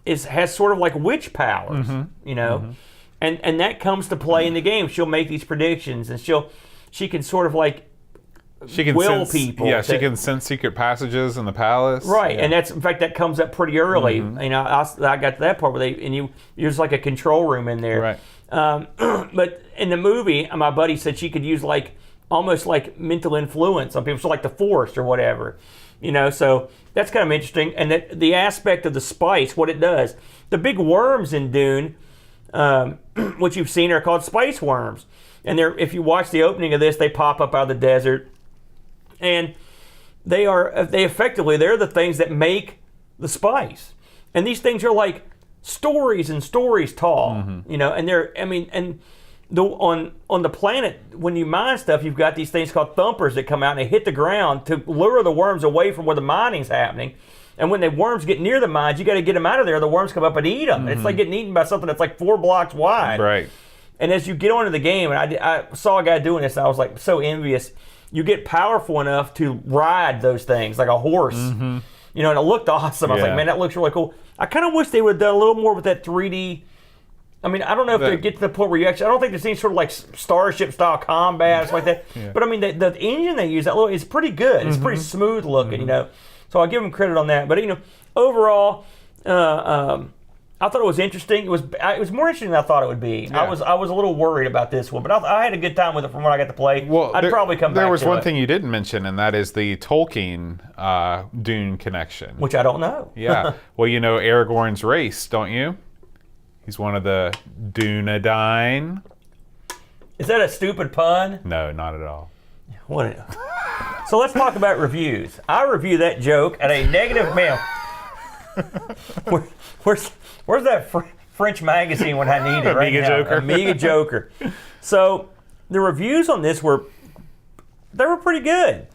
has sort of like witch powers, and that comes to play in the game. She'll make these predictions, and she can sort of like will people. Yeah, she can sense secret passages in the palace. Right, and in fact that comes up pretty early. I got to that part where there's like a control room in there. Right. But in the movie, my buddy said she could use like almost like mental influence on people, so like the Force or whatever, so that's kind of interesting. And the aspect of the spice, what it does. The big worms in Dune, which you've seen, are called spice worms, and if you watch the opening of this, they pop up out of the desert, and they're the things that make the spice, and these things are like stories and stories tall, and on the planet, when you mine stuff, you've got these things called thumpers that come out and they hit the ground to lure the worms away from where the mining's happening. And when the worms get near the mines, you got to get them out of there. The worms come up and eat them. It's like getting eaten by something that's like 4 blocks wide. Right. And as you get onto the game, and I saw a guy doing this, and I was like so envious. You get powerful enough to ride those things like a horse. And it looked awesome. I was like, man, that looks really cool. I kind of wish they would have done a little more with that 3D. I mean, I don't know if they get to the point where I don't think there's any sort of like Starship style combat or something like that. But I mean, the engine they use, it's pretty good. It's pretty smooth looking, So I'll give them credit on that. But overall, I thought it was interesting. It was more interesting than I thought it would be. Yeah. I was a little worried about this one, but I had a good time with it from what I got to play. Well, I'd probably come back to it. There was one thing you didn't mention, and that is the Tolkien Dune connection. Which I don't know. Yeah. Well, you know Aragorn's race, don't you? He's one of the Dunedain. Is that a stupid pun? No, not at all. What? So let's talk about reviews. I review that joke at a negative mail. Where's that French magazine when I need it right Amiga now? Joker. Amiga Joker. So the reviews on this were pretty good.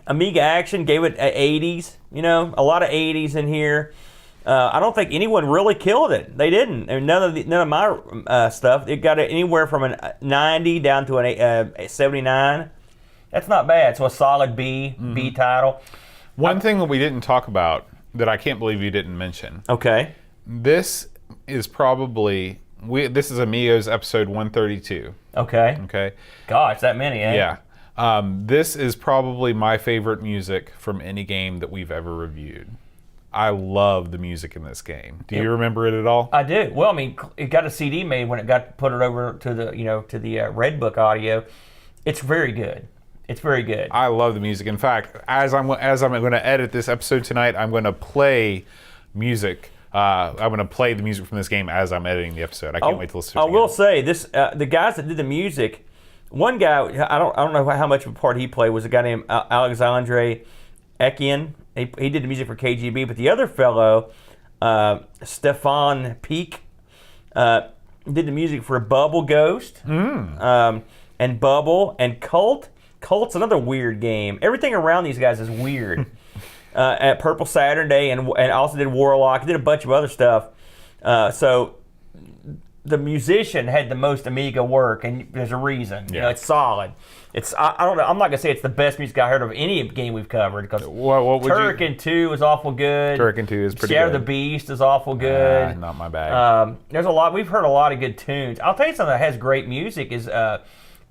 Amiga Action gave it an 80s. A lot of 80s in here. I don't think anyone really killed it. They didn't. And none of my stuff. It got it anywhere from a 90 down to a 79. That's not bad. So a solid B title. One thing that we didn't talk about that I can't believe you didn't mention. Okay. This is probably This is Amigos episode 132. Okay. Okay. Gosh, that many, eh? Yeah. This is probably my favorite music from any game that we've ever reviewed. I love the music in this game. Do you remember it at all? I do. Well, I mean, it got a CD made when it got put it over to the Red Book audio. It's very good. It's very good. I love the music. In fact, as I'm going to edit this episode tonight, I'm going to play music. I'm going to play the music from this game as I'm editing the episode. I can't wait to listen to it. I will say this: the guys that did the music, one guy I don't know how much of a part he played was a guy named Alexandre Ekian. He did the music for KGB, but the other fellow, Stefan Peak, did the music for Bubble Ghost, and Bubble and Cult. Cult's another weird game. Everything around these guys is weird. At Purple Saturday and also did Warlock, did a bunch of other stuff. So the musician had the most Amiga work, and there's a reason. Yeah. You know, it's solid. I don't know. I'm not gonna say it's the best music I heard of any game we've covered because Turrican 2 is awful good. Turrican 2 is pretty Shadow good. the Beast is awful good. Not my bag. There's a lot. We've heard a lot of good tunes. I'll tell you something that has great music is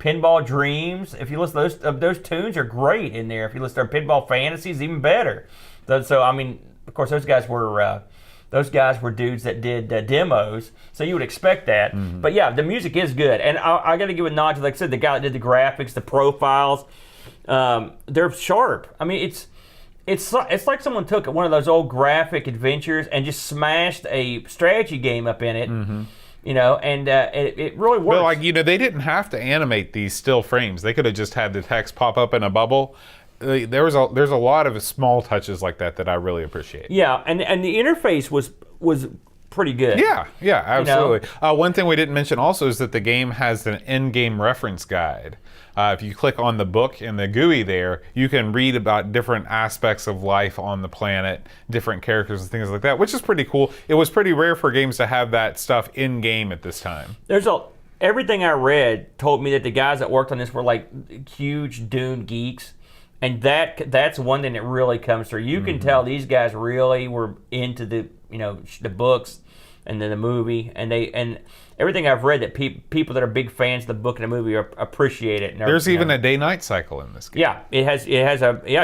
Pinball Dreams. If you listen to those tunes are great in there. If you listen to Pinball Fantasies, even better. So I mean, of course, those guys were dudes that did demos. So you would expect that. Mm-hmm. But yeah, the music is good, and I got to give a nod to, like I said, the guy that did the graphics, the profiles. They're sharp. I mean, it's like someone took one of those old graphic adventures and just smashed a strategy game up in it. Mm-hmm. You know, and it really works. Well, like, you know, they didn't have to animate these still frames. They could have just had the text pop up in a bubble. There's a lot of small touches like that I really appreciate. Yeah, and the interface was pretty good. Yeah, absolutely. You know? One thing we didn't mention also is that the game has an in-game reference guide. If you click on the book in the GUI there, you can read about different aspects of life on the planet, different characters and things like that, which is pretty cool. It was pretty rare for games to have that stuff in-game at this time. Everything I read told me that the guys that worked on this were like huge Dune geeks. And that's one thing that really comes through. You can tell these guys really were into the books and then the movie, and everything I've read that people that are big fans of the book and the movie appreciate it. There's even a day-night cycle in this game. Yeah, it has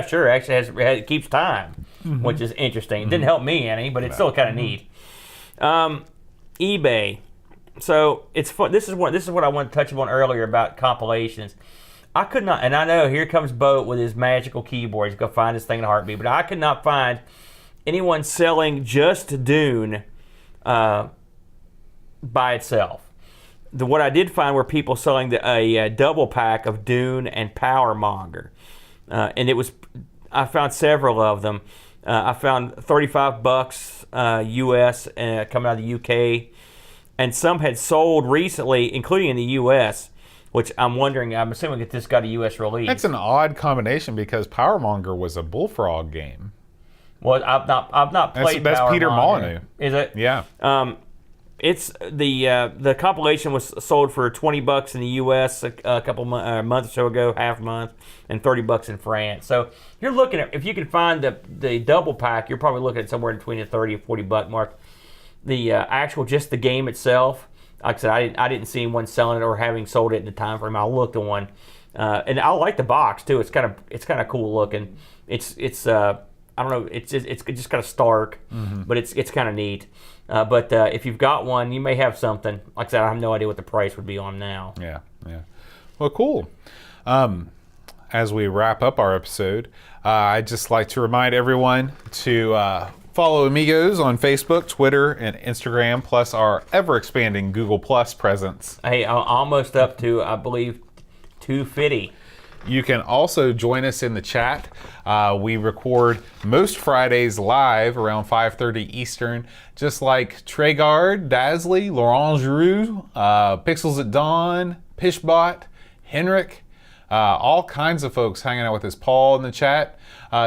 sure. Actually, it keeps time, which is interesting. It didn't help me any, but it's still kind of neat. eBay. So it's fun. This is what I wanted to touch upon earlier about compilations. I could not, and I know here comes Boat with his magical keyboard. He's going to find this thing in a heartbeat, but I could not find anyone selling just Dune by itself. What I did find were people selling a double pack of Dune and Power Monger, and I found several of them. I found $35 US coming out of the UK, and some had sold recently, including in the US. Which I'm assuming that this got a U.S. release. That's an odd combination because Power Monger was a Bullfrog game. Well, I've not played. That's Power Peter Monger. Molyneux. Is it? Yeah. It's the compilation was sold for $20 in the U.S. a couple months or so ago, half a month, and $30 in France. So you're looking at, if you can find the double pack, you're probably looking at somewhere between the $30 and $40 mark. The actual just the game itself. Like I said, I didn't see anyone selling it or having sold it in the time frame. I looked at one, and I like the box too. It's kind of cool looking. It's I don't know. It's just kind of stark, but it's kind of neat. But if you've got one, you may have something. Like I said, I have no idea what the price would be on now. Yeah. Well, cool. As we wrap up our episode, I'd just like to remind everyone to follow Amigos on Facebook, Twitter, and Instagram, plus our ever-expanding Google Plus presence. Hey, almost up to, I believe, 250. You can also join us in the chat. We record most Fridays live around 5:30 Eastern, just like Tregard, Dasley, Laurent Giroux, Pixels at Dawn, Pishbot, Henrik, all kinds of folks hanging out with us. Paul in the chat.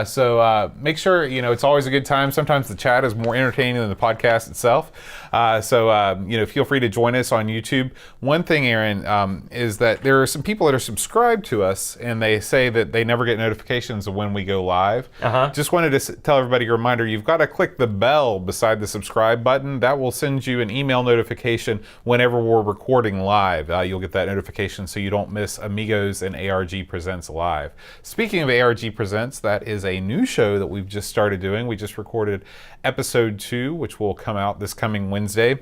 So make sure, it's always a good time. Sometimes the chat is more entertaining than the podcast itself. Feel free to join us on YouTube. One thing, Aaron, is that there are some people that are subscribed to us, and they say that they never get notifications of when we go live. Just wanted to tell everybody a reminder, you've got to click the bell beside the subscribe button. That will send you an email notification whenever we're recording live. You'll get that notification so you don't miss Amigos and ARG Presents Live. Speaking of ARG Presents, that is a new show that we've just started doing. We just recorded episode 2, which will come out this coming Wednesday.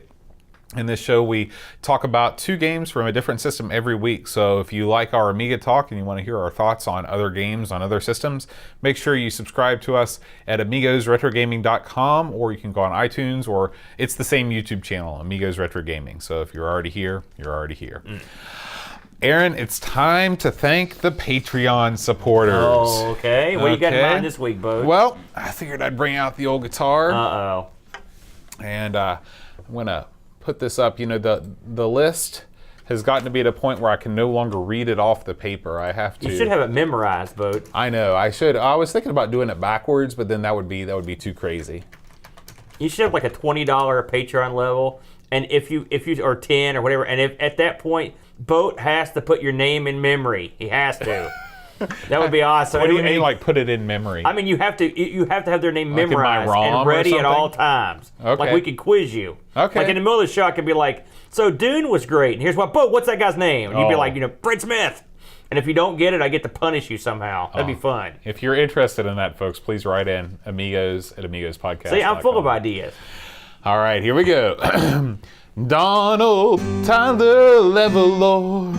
In this show, we talk about 2 games from a different system every week. So if you like our Amiga talk and you want to hear our thoughts on other games on other systems, make sure you subscribe to us at amigosretrogaming.com, or you can go on iTunes, or it's the same YouTube channel, Amigos Retro Gaming. So if you're already here, you're already here. Aaron, it's time to thank the Patreon supporters. Oh, okay. What do you got in mind this week, Bo? Well, I figured I'd bring out the old guitar. Uh-oh. And I'm going to put this up. The list has gotten to be at a point where I can no longer read it off the paper. I have to. You should have it memorized, Bo. I know. I should. I was thinking about doing it backwards, but then that would be too crazy. You should have like a $20 Patreon level, and if you or 10 or whatever, and if at that point Boat has to put your name in memory. He has to. That would be awesome. What do you mean, like put it in memory? I mean, you have to have their name like memorized and ready at all times. Okay. Like we could quiz you. Okay. Like in the middle of the show, I could be like, "So Dune was great, and here's what's that guy's name?" And you'd be like, Brent Smith. And if you don't get it, I get to punish you somehow. That'd be fun. If you're interested in that, folks, please write in amigos@amigospodcast.com. See, I'm full of ideas. All right, here we go. Donald, Tyler, Levelord,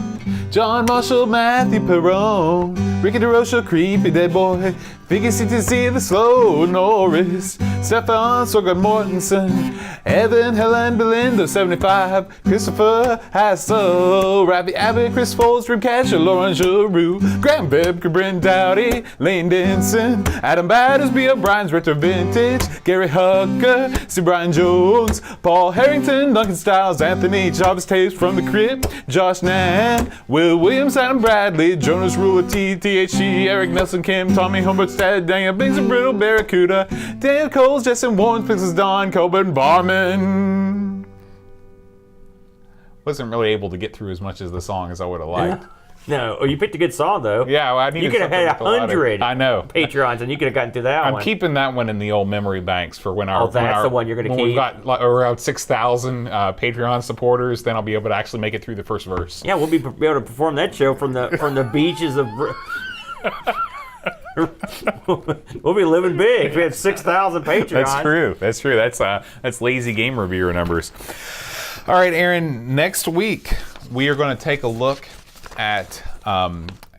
John Marshall, Matthew Perrone, Ricky DeRocha, Creepy Dead Boy, Vicky CTC, The Slow Norris, Stefan Sorgan Mortensen, Evan, Helen, Belinda, 75, Christopher Hassel, Ravi Abbott, Chris Foles, Dreamcatcher, Lauren Giroux, Graham Bibb, Brent Dowdy, Lane Denson, Adam Battersby, O'Brien's Retro Vintage, Gary Hucker, Steve Brian Jones, Paul Harrington, Duncan Styles, Anthony Jarvis Tapes from the Crypt, Josh Nan, Will Williams, Adam Bradley, Jonas Rule, THC, Eric Nelson, Kim, Tommy Humbert, Stad, Daniel Biggs and Brittle, Barracuda, Daniel Coles, Justin Warren, Pixels, Don, Colburn, Barman. Wasn't really able to get through as much as the song as I would have liked. No, you picked a good song though. Yeah, well, I needed. You could have had 100. I know. Patreons, and you could have gotten through that one. I'm keeping that one in the old memory banks for when our. Oh, that's the one you're going to keep. When we've got like, around 6,000 Patreon supporters, then I'll be able to actually make it through the first verse. Yeah, we'll be able to perform that show from the beaches of. We'll be living big. We have 6,000 Patreons. That's true. That's lazy game reviewer numbers. All right, Aaron. Next week we are going to take a look at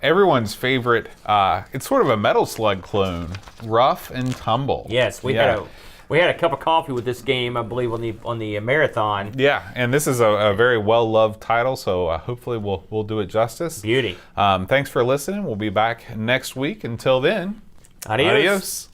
everyone's favorite. It's sort of a Metal Slug clone, Rough and Tumble. Yes, we had a cup of coffee with this game, I believe, on the marathon. Yeah, and this is a very well loved title, so hopefully we'll do it justice. Beauty. Thanks for listening. We'll be back next week. Until then, Adios.